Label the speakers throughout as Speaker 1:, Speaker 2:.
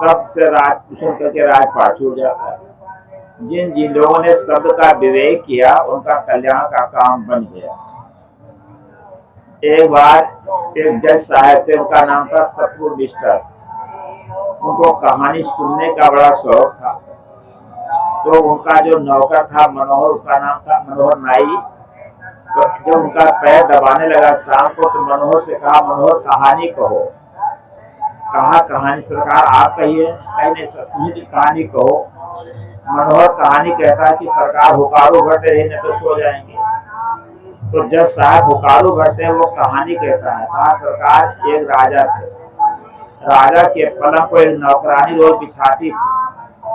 Speaker 1: शब्द से राज सुन करके राजपाट छूट जाता है। जिन जिन लोगों ने शब्द का विवेक किया उनका कल्याण का काम बन गया। एक बार एक जज साहब थे, उनका नाम था सतपुर मिस्टर। उनको कहानी सुनने का बड़ा शौक था। तो उनका जो नौकर था मनोहर, उसका नाम था मनोहर नाई। तो जब उनका पैर दबाने लगा शाम को, तो मनोहर से कहा, मनोहर कहानी कहो। कहा कहानी सरकार आप कहिए। नहीं सर, तुम्हें कहानी कहो। मनोहर कहानी कहता है कि सरकार हुकारू भरते रहे, नहीं तो सो जाएंगे। तो जज साहब हुकारू भरते हैं, वो कहानी कहता है। कहा सरकार एक राजा थे। राजा के पलंग को एक नौकरानी रोज बिछाती थी,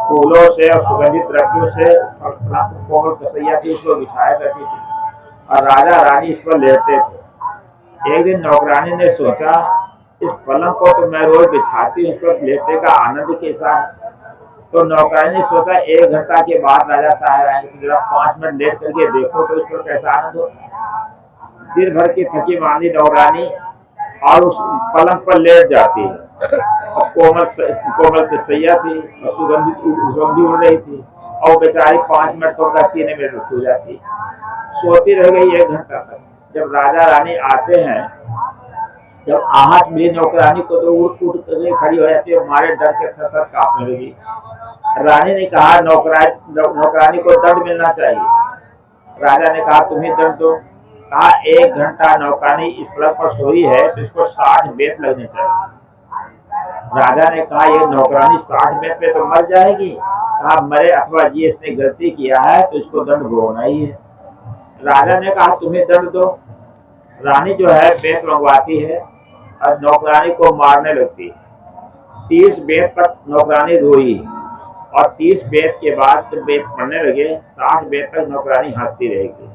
Speaker 1: फूलों से और सुगंधित द्रव्यों से कोमल कसैया थी, उसको बिछाया करती थी और राजा रानी इस पर लेटते थे। एक दिन नौकरानी ने सोचा, इस पलंग को तो मैं रोज बिछाती हूँ, इस पर लेटने का आनंद कैसा है। तो नौकरानी ने सोचा 1 घंटा के बाद राजा साहब आएंगे, तो जरा 5 मिनट लेट करके देखो तो इस पर कैसा आनंद हो। दिन भर की थकी मांदी नौकरानी और उस पलंग पर लेट जाती है। और कोमल कसैया थी और सुगंधी उड़ रही थी, और बेचारी 5 मिनट को 3 मिनट सो जाती। सोती रह गई 1 घंटा तक। जब राजा रानी आते हैं, जब आहट मिली नौकरानी को, तो उठ कर खड़ी हो जाती है, हमारे डर के थर कांपने लगी। रानी ने कहा नौकरानी को दंड मिलना चाहिए। राजा ने कहा तुम्हें दंड दो। कहा 1 घंटा नौकरानी इस पलंग पर सोई है, तो इसको 60 बेत लगने चाहिए। राजा ने कहा ये नौकरानी 60 बेत पे तो मर जाएगी। कहा मरे अथवा जी, इसने गलती किया है तो इसको दंड भोगना ही है। राजा ने कहा तुम्हें दंड दो। रानी जो है बेत मंगवाती है और नौकरानी को मारने लगती। 30 बेत तक नौकरानी रोई और 30 बेत के बाद जब बेत पड़ने लगे, 60 बेत तक नौकरानी हंसती रहेगी।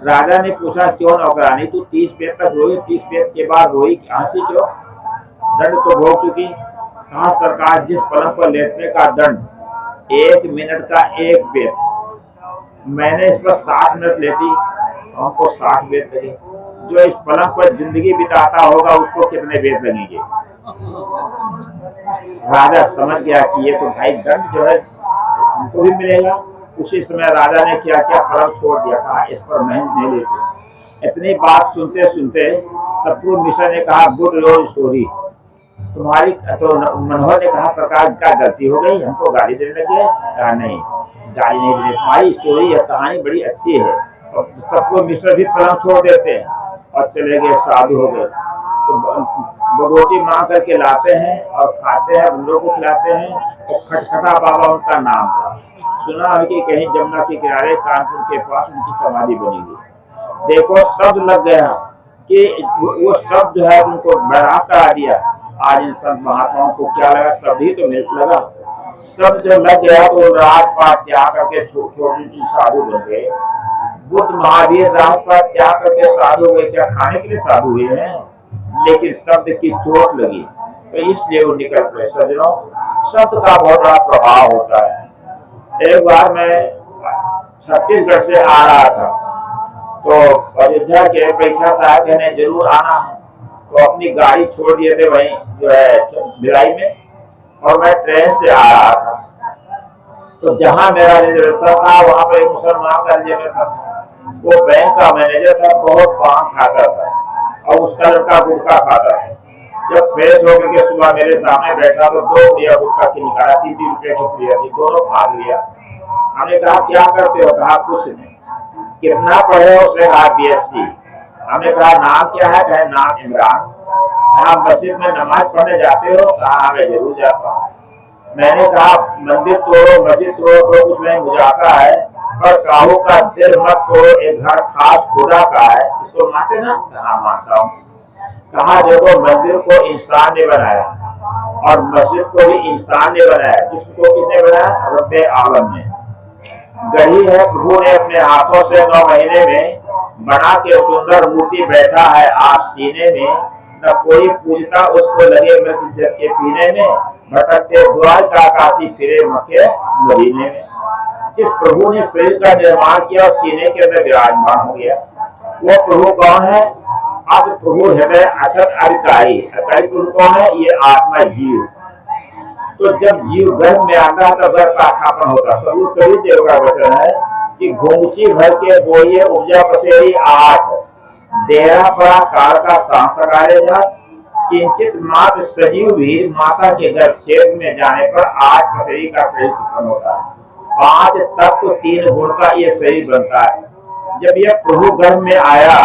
Speaker 1: राजा ने पूछा क्यों नौकरानी, तू 30 बेत तक रोई, 30 बेत के बाद रोई, हंसी क्यों? दंड तो भोग चुकी। कहा सरकार जिस पलंग पर लेटने का दंड 1 मिनट का 1 बेत, मैंने इस पर 60 मिनट लेटी, हमको 60 बेत लगे। जो इस पलंग पर जिंदगी बिताता होगा उसको कितने बेत लगेंगे। राजा समझ गया कि ये तो भाई दंड जो है हमको भी मिलेगा। उसी समय राजा ने क्या किया, पलंग छोड़ दिया। कहा इस पर मैं नहीं लेती। इतनी बात सुनते सुनते सतपुर मिश्र ने कहा गुड योर स्टोरी तुम्हारी। तो मनोहर ने कहा सरकार क्या गलती हो गई, हमको गाली देने लगे। कहा नहीं गाली नहीं देने, तुम्हारी स्टोरी या कहानी बड़ी अच्छी है। और सतपुर मिश्र भी पलंग छोड़ देते हैं और चले गए, साधु हो गए। तो रोटी मांग करके लाते हैं और खाते हैं, बंदरों को खिलाते हैं। और खटखटा बाबा उनका नाम था। सुना है कि कहीं जमुना के किनारे कानपुर के पास उनकी समाधि बनेगी। देखो शब्द लग गया कि वो शब्द जो है उनको बड़ा करा दिया। आज इन संत महात्माओं को क्या लगा, शब्द ही तो मिल लगा। शब्द जब लग गया तो राजपाट त्याग करके छोटी साधु बन गए। बुद्ध महावीर राजपाट त्याग करके साधु हुए, क्या खाने के लिए साधु हुए हैं, लेकिन शब्द की चोट लगी तो इसलिए वो निकल पड़े। सज्जनों, शब्द का बहुत बड़ा प्रभाव होता है। एक बार मैं छत्तीसगढ़ से आ रहा था, तो अयोध्या के परीक्षा साहब ने जरूर आना है, तो अपनी गाड़ी छोड़ दिए थे वहीं जो है भिलाई में, और मैं ट्रेन से आ रहा था। तो जहां मेरा रिजर्वेशन था वहां पर एक मुसलमान का रिजर्वेशन था। वो बैंक का मैनेजर था, बहुत पान खाता था और उसका लड़का गुटखा खाता था। जब फ्रेश होकर के सुबह मेरे सामने बैठा तो 2 रुपया गुटखा की निकाला, 3 रुपये की प्रिया थी, दोनों खा लिया। हमने कहा क्या करते हो? कहा कुछ नहीं। कितना पढ़े हो? उसने कहा BSc। हमने कहा नाम क्या है? कहे नाम इमरान। कहा मस्जिद में नमाज पढ़ने जाते हो? कहा मैं जरूर जाता हूँ। मैंने कहा मंदिर तोड़ो मस्जिद तोड़ो तो कुछ नहीं, मुझे आता है, पर काहू का दिल मत तोड़ो, एक घर खास खुदा का है, इसको मानते ना? कहा मानता हूँ। कहा देखो मंदिर को इंसान ने बनाया और मस्जिद को भी इंसान ने बनाया। जिसको किसने बनाया? रब्बे आलम ने। गढ़ी है प्रभु ने अपने हाथों से 9 महीने में बना के सुंदर मूर्ति बैठा है आप सीने में। न कोई पूजता उसको लगे मृत जग के पीने में, भटकते द्वार का काशी फिरे मक्के मदीने में। जिस प्रभु ने शरीर का निर्माण किया और सीने के अंदर विराजमान हो गया, वो प्रभु कौन है? अस प्रभु हृदय अक्षत अरिकारी। अरिकारी प्रभु कौन है? ये आत्मा जीव। तो जब जीव गर्भ में आता है तो गर्भ का स्थापन होता है। सबूत कभी देव का वचन है कि घुंगची भर के बोइए उपजा पसेरी आठ, डेरा पड़ा काल का सांसकारे जात, किंचित मात्र सजीव भी माता के गर्भ क्षेत्र में जाने पर आठ पसेरी का शरीर उत्पन्न होता है। 5 तत्व 3 गुण का ये शरीर बनता है। जब यह प्रभु गर्भ में आया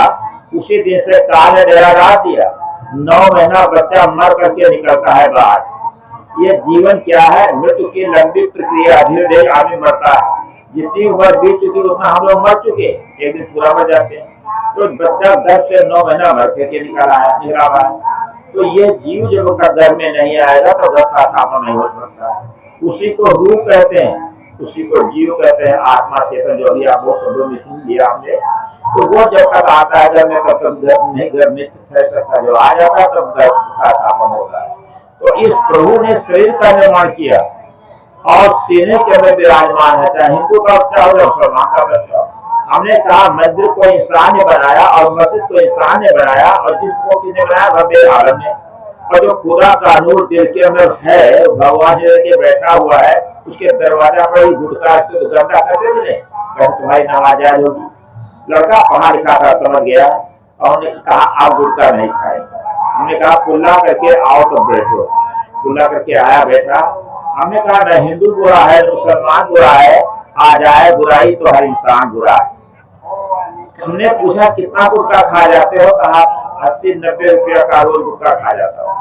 Speaker 1: उसी दिन से काल ने डेरा डाल दिया। 9 महीना बच्चा मर करके निकलता है बाहर। ये जीवन क्या है? मृत्यु की लंबी प्रक्रिया, धीरे धीरे आदमी मरता है। जितनी उम्र बीत चुकी उतना हम लोग मर चुके, एक दिन पूरा मर जाते हैं। तो बच्चा गर्भ से 9 महीना मर के निकला है। तो ये जीव जब गर्भ में नहीं आएगा तो गर्भ का स्थापना नहीं हो सकता। उसी को रूह कहते हैं, उसी को जीव कहते हैं, आत्मा चेतन, जो भी आप वो शब्दों में सुन लिया आपने। तो वो जब तक आता है गर्भ में तब तक गर्भ में ठहर सकता, जो आ जाता है तब गर्भ का स्थापन होता है। तो इस प्रभु ने शरीर का निर्माण किया और सीने के अंदर विराजमान है, चाहे हिंदू का बच्चा हो या मुसलमान का बच्चा हो। हमने कहा मंदिर को इंसान ने बनाया और मस्जिद को इंसान ने बनाया, और जिसको किसने बनाया? रब्बे आलम ने। और जो खुदा का नूर दिल के अंदर है, भगवान जी के बैठा हुआ है, उसके दरवाजा पर ही गुटका गंदा करते थे, कहते तुम्हारी नमाज आज होगी। लड़का पढ़ा लिखा था, समझ गया, और उन्होंने कहा आप गुटका नहीं खाएंगे। हमने कहा कुल्ला करके आओ तो बैठो। कुल्ला करके आया, बैठा। हमने कहा न हिंदू बुरा है न मुसलमान बुरा है, आ जाए बुराई तो हर इंसान बुरा है। हमने पूछा कितना गुटखा खा जाते हो? कहा 80-90 रुपया का रोज गुटखा खा जाता हूँ।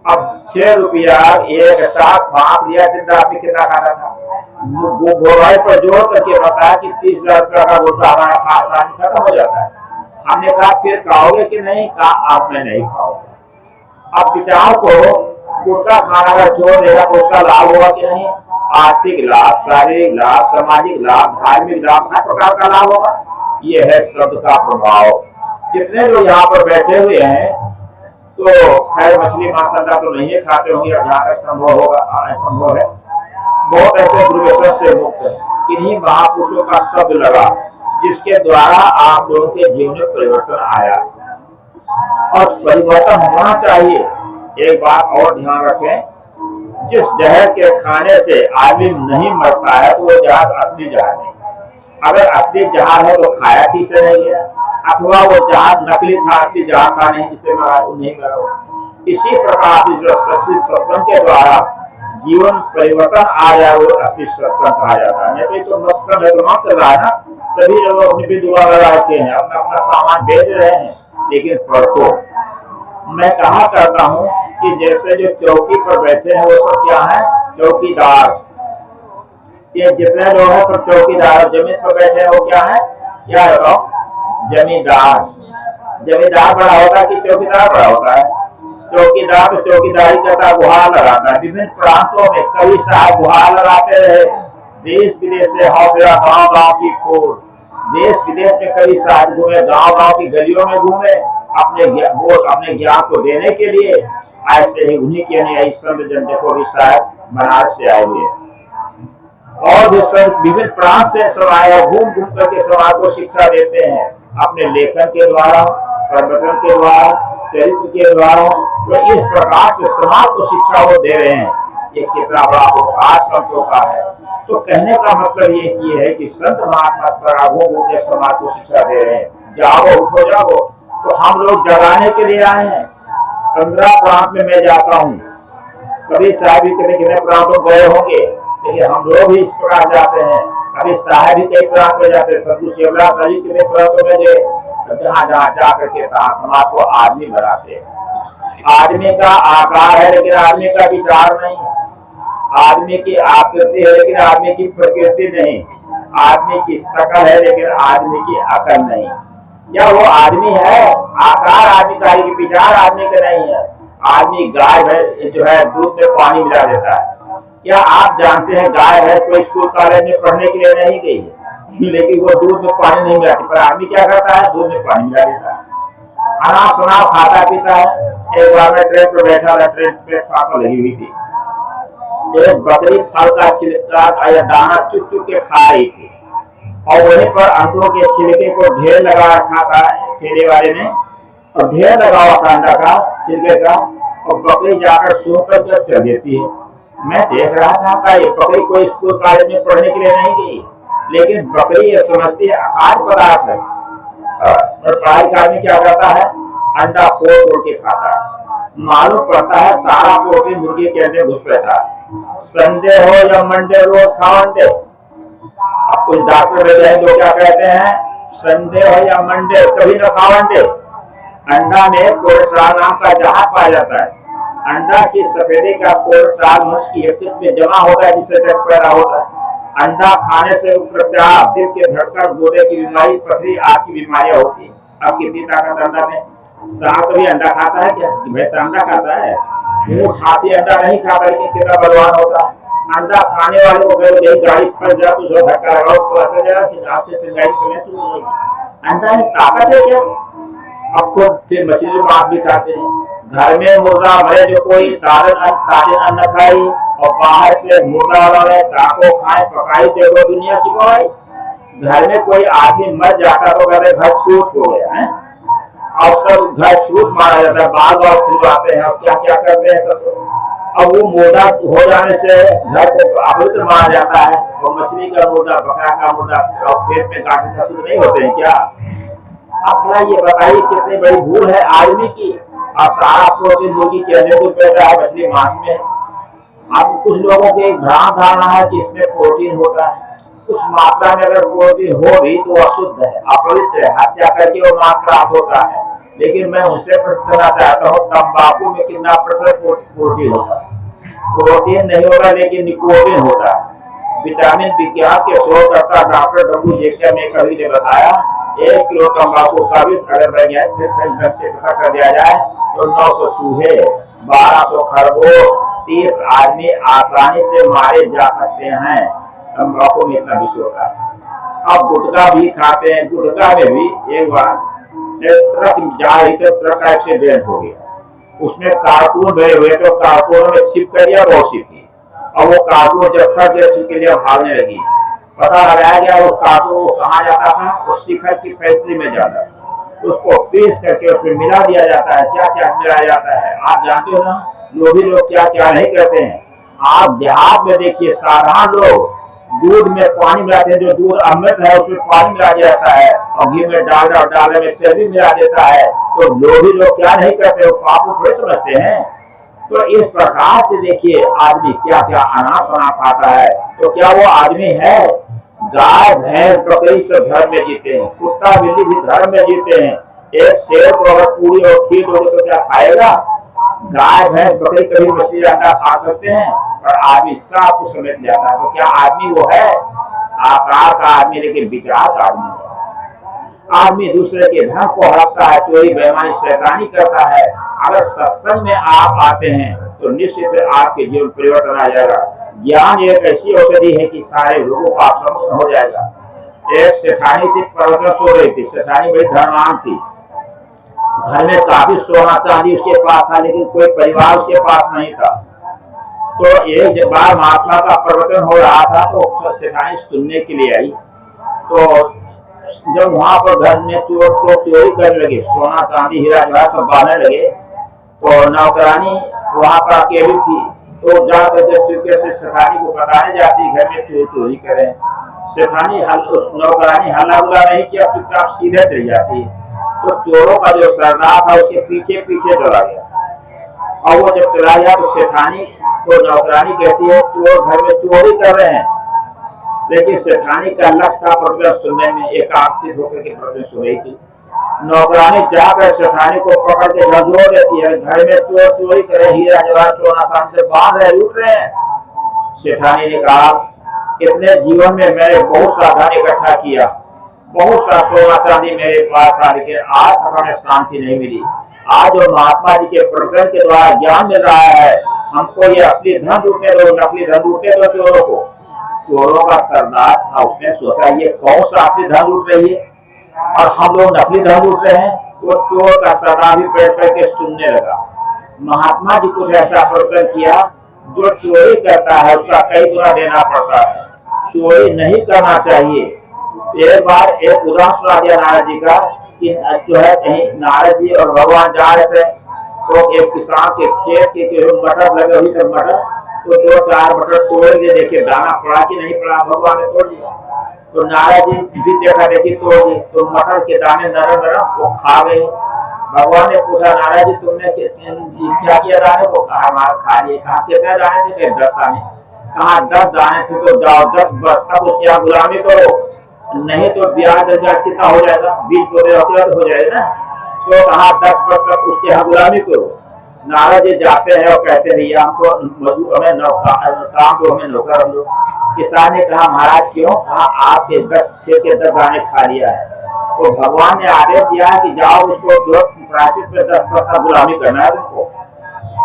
Speaker 1: अब 6 रुपया एक साथ भाप लिया, दिन रात में कितना खाना था? मोबाइल पर जोड़ करके बताया कि 30,000 रुपया का गुटखा हमारा खासा खत्म हो जाता है। हमने कहा फिर खाओगे कि नहीं? कहा आप में नहीं खाओगे। अब विचार को गुटखा खाना का छोड़ देगा तो उसका लाभ होगा कि नहीं? आर्थिक लाभ, शारीरिक लाभ, सामाजिक लाभ, धार्मिक लाभ, हर प्रकार का लाभ होगा। ये है शब्द का प्रभाव। जितने लोग यहाँ पर बैठे हुए हैं तो खैर मछली मांसाहार तो नहीं खाते होंगे, जहाँ तक संभव होगा, संभव है। बहुत ऐसे दुर्व्यसन से मुक्त है। किन्हीं महापुरुषों का शब्द लगा जिसके द्वारा आप लोगों के जीवन में परिवर्तन आया, और परिवर्तन होना चाहिए। एक बात और ध्यान रखें, जिस जहर के खाने से आदमी नहीं मरता है तो वो जहर असली जहर नहीं। अगर असली जहर है तो खाया ठीक से नहीं गया, अथवा वो जहर नकली था, असली जहर था नहीं, जिससे मरा वो नहीं मरा। इसी प्रकार से सत्संग के द्वारा जीवन परिवर्तन आ जाए वो असली सत्संग कहा जाता है। नहीं तो मकसद है तो चल रहा है ना, सभी लोग अपनी भी दुआ लगा रखे हैं, अपना अपना सामान बेच रहे हैं, लेकिन पढ़ो। मैं कहा करता हूँ कि जैसे जो चौकी पर बैठे हैं वो सब क्या है? चौकीदार। ये जितने लोग हैं सब चौकीदार। जमीन पर बैठे हैं वो क्या है? क्या बताओ? जमींदार। जमींदार बड़ा होता है कि चौकीदार बड़ा होता है? चौकीदार तो चौकीदारी करता, गुहार लगाता है। विभिन्न प्रांतों में कई साहब गुहार लगाते रहे, देश विदेश से हौसला, गाँव गाँव की खोज, देश विदेश में कई साहब घूमे, गाँव गाँव की गलियों में घूमे, अपने ज्ञान को देने के लिए। ऐसे ही उन्हीं के अनुयायी संत जन देखो भी शायद बनारस से आए हुए, और भी संत विभिन्न प्रांत से सब आए, घूम घूम करके समाज को शिक्षा देते हैं अपने लेखन के द्वारा, प्रवचन के द्वारा, चरित्र के द्वारा। तो इस प्रकार से समाज को शिक्षा वो दे रहे हैं। ये कितना बड़ा उपकार संतों का है। तो कहने का मतलब ये है कि संत महात्मा घूम के समाज को शिक्षा दे रहे हैं, जाओ उठो जाओ। तो हम लोग जगाने के लिए आए हैं। 15 प्रांत में मैं जाता हूँ, कभी साहब भी कितने प्रांतों गए होंगे, लेकिन हम लोग भी इस प्रकार जाते हैं। कभी साहब भी कई प्रांत में जाते हैं, सदगुरु शिवराज साहब जी कितने प्रांतों में गए, जहाँ जहाँ जा करके समाज को आदमी बनाते हैं। आदमी का आकार है लेकिन आदमी का विचार नहीं, आदमी की आकृति है लेकिन आदमी की प्रकृति नहीं, आदमी की शकल है लेकिन आदमी की अकल नहीं। क्या वो आदमी है? आकार आदमी का है, विचार आदमी का नहीं है। आदमी गाय जो है दूध में पानी मिला देता है। क्या आप जानते हैं गाय है कोई स्कूल कॉलेज में पढ़ने के लिए नहीं गई है, लेकिन वो दूध में पानी नहीं मिलाती, पर आदमी क्या करता है? दूध में पानी मिला देता है, अनाप शनाप खाता पीता है। एक बार मैं ट्रेन पर बैठा था, ट्रेन पे फाका लगी हुई थी, एक बकरी फल का छिलका या दाना चुप चुप के खा रही थी, और वहीं पर अंडों के छिलके को ढेर लगा रखा था ठेले वाले ने, और ढेर लगा हुआ था अंडा का छिलके का, और बकरी जाकर सूख कर चल देती है। मैं देख रहा था का ये बकरी कोई स्कूल कॉलेज में पढ़ने के लिए नहीं गई, लेकिन बकरी ये समझती है आहार पदार्थ है। और पढ़ाई में क्या करता है, अंडा फोड़ फोड़ के खाता है। मालूम पड़ता है सारा प्रोटीन मुर्गी के अंदर घुस बैठा है। संडे हो या मंडे रोज खाओ अंडे। अब कुछ डॉक्टर वैज्ञानिक लोग क्या कहते हैं, संडे हो या मंडे कभी ना खाओ अंडे। अंडा में कोलेस्ट्रॉल नाम का जहाज पाया जाता है। अंडा की सफेदी का कोलेस्ट्रॉल मनुष्य की यकृत में जमा होता है, जिससे चट पैदा होता है। अंडा खाने से रक्तचाप, दिल के धड़कन, गुर्दे की बीमारी, पथरी आदि की बीमारियां होती है। अब कितनी ताकत अंडा में। सांप भी अंडा खाता है क्या? भैंस अंडा खाता है? ऊंट हाथी अंडा नहीं खाता, लेकिन कितना बलवान होता है। अंडा खाने वाले को अगर यही गाड़ी फंस जाए तो उसको धक्का लगाओ तो ऐसा जाएगा कि आपसे सिंगाई करने शुरू हो जाएगी। अंडा में ताकत है क्या? अब खुद फिर मछली मांस भी खाते हैं। घर में मुर्गा मरे जो कोई ताजे अन्न खाए, और बाहर से मुर्गा वाले ताको खाए पकाई, देखो दुनिया की बुराई। घर में कोई आदमी मर जाता तो कहते घर छूट हो गया है, और सब घर छूट मारा जाता है, बाल बाल छुड़वाते हैं और क्या क्या करते हैं सब। अब वो मुर्दा हो जाने से घर को अपवित्र माना जाता है, और मछली का मुर्दा, बकरा का मुर्दा और पेट में काटने का शुरू नहीं होते हैं क्या? अब भला ये बताइए कितनी बड़ी भूल है आदमी की। अब सारा प्रोटीन मुर्गी के अंदर में पैदा है, मछली मांस में। अब कुछ लोगों की एक भ्रांत धारणा है कि इसमें प्रोटीन होता है। कुछ मात्रा में अगर प्रोटीन हो भी तो अशुद्ध है, अपवित्र है, हत्या करके वो मांस प्राप्त होता है। लेकिन मैं उससे प्रश्न करना चाहता हूँ, तंबाकू में कितना प्रतिशत प्रोटीन होता है? प्रोटीन नहीं होगा, लेकिन निकोटीन होता है। विटामिन विज्ञान के शोधकर्ता डॉक्टर डब्ल्यू जेकर ने कभी ने बताया, 1 किलो तंबाकू का विष अगर वैज्ञानिक ढंग से इकट्ठा कर दिया जाए तो 900 चूहे, 1200 खरगोश, 30 आदमी आसानी से मारे जा सकते हैं। तंबाकू में इतना विष होता है। अब गुटखा भी खाते हैं। गुटखा में भी एक बार ट्रक जा रही थी, ट्रक का एक्सीडेंट हो गया। उसमें कार्टून भरे हुए तो कार्टून में छिप कर दिया रोशी थी, और वो कार्टून जब फट गया छिप के लिए भागने लगी। पता लगाया गया वो कार्टून कहाँ जाता था, उस शिखर की फैक्ट्री में जाता था। उसको पीस करके उसमें मिला दिया जाता है। क्या क्या मिलाया जाता है आप जानते हो ना? लोभी लोग क्या क्या नहीं करते हैं। आप देहात में देखिए, साधारण लोग दूध में पानी मिलाते हैं, जो दूध अमृत है उसमें पानी मिला दिया जाता है, और घी में डालडा और डाले में चर्बी मिला देता है। तो लोभी लोग क्या नहीं करते, वो पाप को थोड़े समझते हैं। तो इस प्रकार से देखिए आदमी क्या क्या अनाप शनाप खाता है। तो क्या वो आदमी है? गाय भैंस बकरी सब धर्म में जीते हैं, कुत्ता बिल्ली भी धर्म में जीते हैं। एक शेर को अगर पूरी और खीर दोगे तो क्या खाएगा? गाय भैंस बकरी कभी मछली अंडा खा सकते हैं, और आदमी सब कुछ समझ जाता है। तो क्या आदमी वो है? आकार का आदमी, लेकिन विचार का आदमी है। आदमी दूसरे के धन को हड़पता है, चोरी बेईमानी शैतानी करता है। अगर सत्संग में आप आते हैं तो निश्चित आपके जीवन परिवर्तन आ जाएगा। ज्ञान एक ऐसी औषधि है कि सारे रोगों का समाधान हो जाएगा। एक सेठानी थी, पर्वत सो रही थी। सेठानी बड़ी धनवान थी, घर में काफी सोना चांदी उसके पास था, लेकिन कोई परिवार उसके पास नहीं था। तो एक बार महात्मा का प्रवचन हो रहा था, तो सेठानी सुनने के लिए आई। तो जब वहां पर घर में चोर को चोरी करने लगे, सोना चांदी हीरा जवाहर सब बांधने लगे, तो नौकरानी वहां पर अकेली थी। तो जाकर जब चुपके से सेठानी को बताने जाती घर में चोर चोरी करें, सेठानी उस नौकरानी हल्ला बुला नहीं किया, चुपचाप सीधे चली जाती। तो चोरों का जो सरदार था उसके पीछे पीछे चला गया, और वो जब चला गया तो सेठानी को नौकरानी कहती है चोर घर में चोरी कर रहे हैं। लेकिन सेठानी का लक्ष्य था प्रवचन सुनने में, एकाग्रचित होकर के प्रवचन सुन रही थी। नौकरानी जाकर सेठानी को पकड़ के झंझोड़ देती है, घर में चोर चोरी करे, हीरा जवाहर सोना चांदी से बांध रहे, लूट रहे हैं। सेठानी ने कहा, इतने जीवन में मैंने बहुत सा धन इकट्ठा किया, बहुत सा सोना चांदी मेरे पास था, लेकिन आज तक हमें शांति नहीं मिली। आज जो महात्मा जी के प्रवचन के द्वारा ज्ञान मिल रहा है, हमको ये असली धन लूटने दो, नकली धन लूटने दो चोरों को। चोरों का सरदार था, उसने सोचा ये कौन सा असली धन लूट रही है और हम लोग नकली धन लूट रहे हैं। वो चोर का सरदार भी बैठ करके सुनने लगा। महात्मा जी कुछ ऐसा प्रवचन किया, जो चोरी करता है उसका कई गुना देना पड़ता है, चोरी नहीं करना चाहिए। एक बार एक उदाहरण सुना दिया नारद जी का, कि जो है कहीं नारद जी और भगवान जा रहे थे, तो एक किसान के खेत के मटर लगे हुए थे, मटर तो 2-4 मटर तोड़ के देखे दाना पड़ा कि नहीं पड़ा, भगवान ने तोड़ दिया। तो नारद जी भी देखा देखी तोड़ दी, तो मटर के दाने नरम नरम वो खा गए। भगवान ने पूछा नारद जी तुमने क्या किया दाने को? कहा मार खा लिए। कहा कितने दाने थे? 10 दाने। कहा 10 दाने थे तो जाओ 10 वर्ष तक उसकी यहाँ गुलामी करो, नहीं तो ब्याज कितना हो जाएगा, 20 बोले हो जाएगा ना। तो कहा 10 वर्ष तक उसके यहाँ गुलामी करो। नारद जी जाते हैं और कहते हैं हमको मजदूर हमें काम को हमें नौकर हम लोग। किसान ने कहा महाराज क्यों? कहा आपके 10 दाने खा लिया है। तो भगवान ने आदेश दिया है कि जाओ उसको जो प्रायश्चित पे 10 वर्ष का गुलामी करना है तुमको।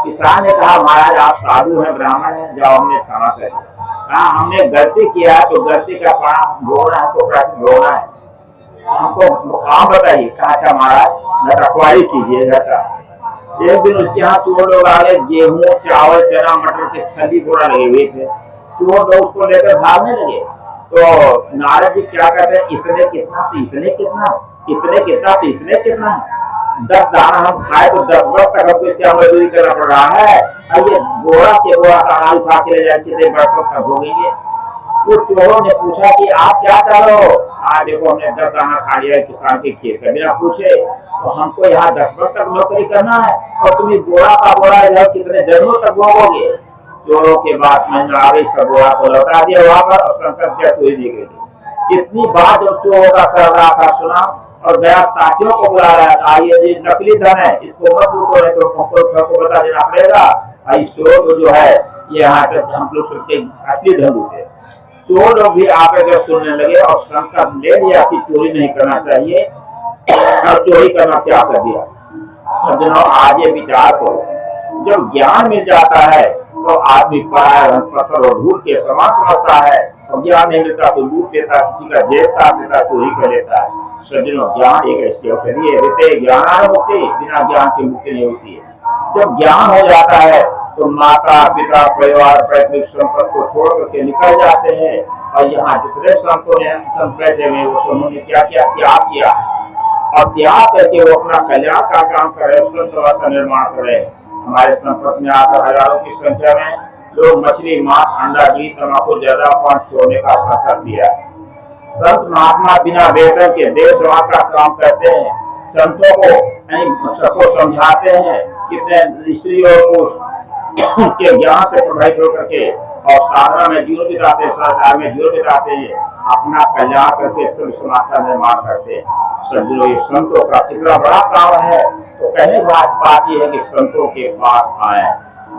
Speaker 1: किसान ने कहा महाराज आप साधु हैं, ब्राह्मण हैं, जाओ हमने क्षमा कर दिया। कहा हमने गलती किया है तो गलती का काम भोगना है, हमको प्रायश्चित भोगना है, हमको काम बताइए। कहा अच्छा महाराज रखवाली कीजिए घर का। एक दिन उसके यहाँ चोर लोग आ गए, गेहूं चावल चना मटर के छली बोरा लगे हुए थे। चोर लोग उसको लेकर भागने लगे। तो नारद जी क्या कहते हैं इतने कितना तो इतने कितना, इतने कितना तो इतने कितना, 10 दाना हम खाए तो 10 वर्ष तक हमको इसकी मजदूरी करना पड़ रहा है, और ये बोरा के बोरा दाना उठा के ले जाए कितने वर्षों तक भोगेंगे। वो चोरों ने पूछा कि आप क्या कर रहे हो? देखो हमने 10 दाना खा लिया है किसान के खेत का, बिना पूछे। तो हमको यहाँ 10 वर्ष तक नौकरी करना है और तुम्हें बोरा का बोरा कितने जन्मों तक भोगोगे। चोरों के बाद में आ गई, सब बोरा को लौटा दिया वहां पर और संकट क्या चोरी दी गई। इतनी बात जब चोरों का कर रहा था सुना और गया साथियों को बुला रहा था, ये नकली धन है, इसको मत लूटो नहीं तो हमको बता देना पड़ेगा। इस चोर को जो है ये यहाँ तक हम लोग सबके असली धन लूटे। चोर लोग भी आकर सुनने लगे और संकल्प ले लिया कि चोरी नहीं करना चाहिए, और चोरी करना क्या कर दिया। सज्जनों आज ये विचार करो, जब ज्ञान मिल जाता है तो आदमी पराया पत्थर और धूल के समान समझता है, और ज्ञान नहीं मिलता तो लूट लेता, किसी का जेब काट लेता, चोरी कर लेता है। सज्जनों ज्ञान एक ऐसी औषधि है, ज्ञान मुक्ति, बिना ज्ञान की मुक्ति नहीं होती है। जब ज्ञान हो जाता है तो माता पिता परिवार पैतृक संपत्ति को छोड़ करके निकल जाते हैं, और यहाँ जितने संतों ने बैठे हुए वो उन्होंने क्या क्या त्याग किया, और त्याग करके वो अपना कल्याण का काम करे, समाज का निर्माण करे। हमारे संपर्क में आकर हजारों की संख्या में लोग मछली मांस अंडा घी तम्बाकू ज्यादा पान छोड़ने का संकल्प लिया। संत महात्मा बिना वेतन के देश सेवा का काम करते हैं, संतों को सबको समझाते हैं, कितने स्त्री और पुरुष के ज्ञान से प्रभावित होकर के और साधना में जीवन बिताते हैं, संसार में जीवन बिताते हैं, अपना कल्याण करके समाज का निर्माण करते हैं। सज्जनों ये संतों का कितना बड़ा काम है। तो कहने बात यह है कि संतों के पास आए,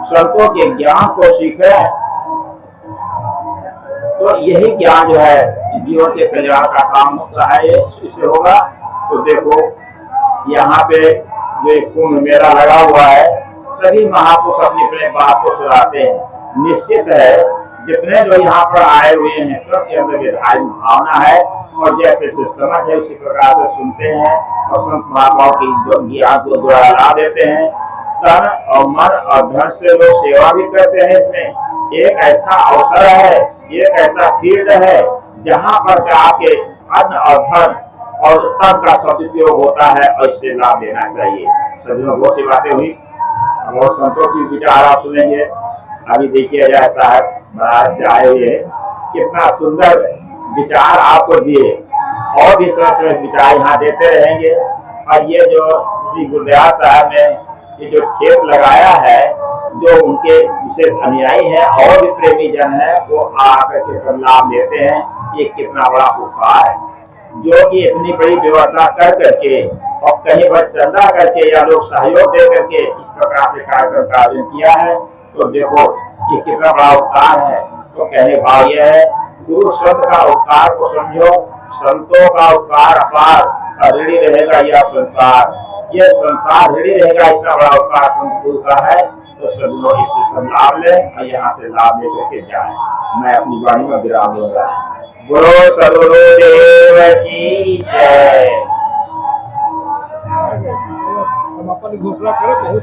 Speaker 1: संतों के ज्ञान को सीखें, तो यही ज्ञान जो है जीवन के कल्याण का काम होता है। इससे होगा तो देखो यहाँ पे जो कुंभ मेला लगा हुआ है, सभी महापुरुष अपनी अपने बात को सुनाते हैं। निश्चित है जितने जो यहाँ पर आए हुए हैं सबके अंदर भी धार्मिक भावना है, और जैसे समझ है उसी प्रकार से सुनते हैं और संत महात्माओं की जो ज्ञान को दोहरा देते हैं। तन और मन और धन से लोग सेवा भी करते हैं। इसमें एक ऐसा अवसर है, एक ऐसा फील्ड है जहाँ पर आके अन्न और धन और तन का सदुपयोग होता है, और इससे लाभ लेना चाहिए। सज्जनों बहुत सी बातें हुई और संतों की विचार आप सुनेंगे। अभी देखिए अजय साहब बनारस से आए हुए, कितना सुंदर विचार आपको दिए, और भी समय विचार यहाँ देते रहेंगे। और ये जो श्री गुरुदयाल साहब ने ये जो क्षेत्र लगाया है, जो उनके विशेष अनुयायी है और भी प्रेमी जन है, वो आकर के सब लाभ लेते हैं। ये कितना बड़ा उपकार है, जो कि इतनी बड़ी व्यवस्था कर करके और कहीं पर चंदा करके या लोग सहयोग दे करके इस प्रकार से कार्यक्रम का आयोजन किया है। तो देखो ये कितना बड़ा उपकार है। तो कहने भाव यह है, गुरु संत का उपकार को समझो, संतों का उपकार अपार, ऋणी रहेगा यह संसार, ये संसार ऋणी रहेगा। इतना बड़ा उपकार संत गुरु का है। तो सब लोग इससे सब लाभ ले और यहाँ से लाभ लेकर के जाए। मैं अपनी वाणी में विराम दूंगा। बोलो सद्गुरुदेव की जय।
Speaker 2: हम अपन घोषणा करें बहुत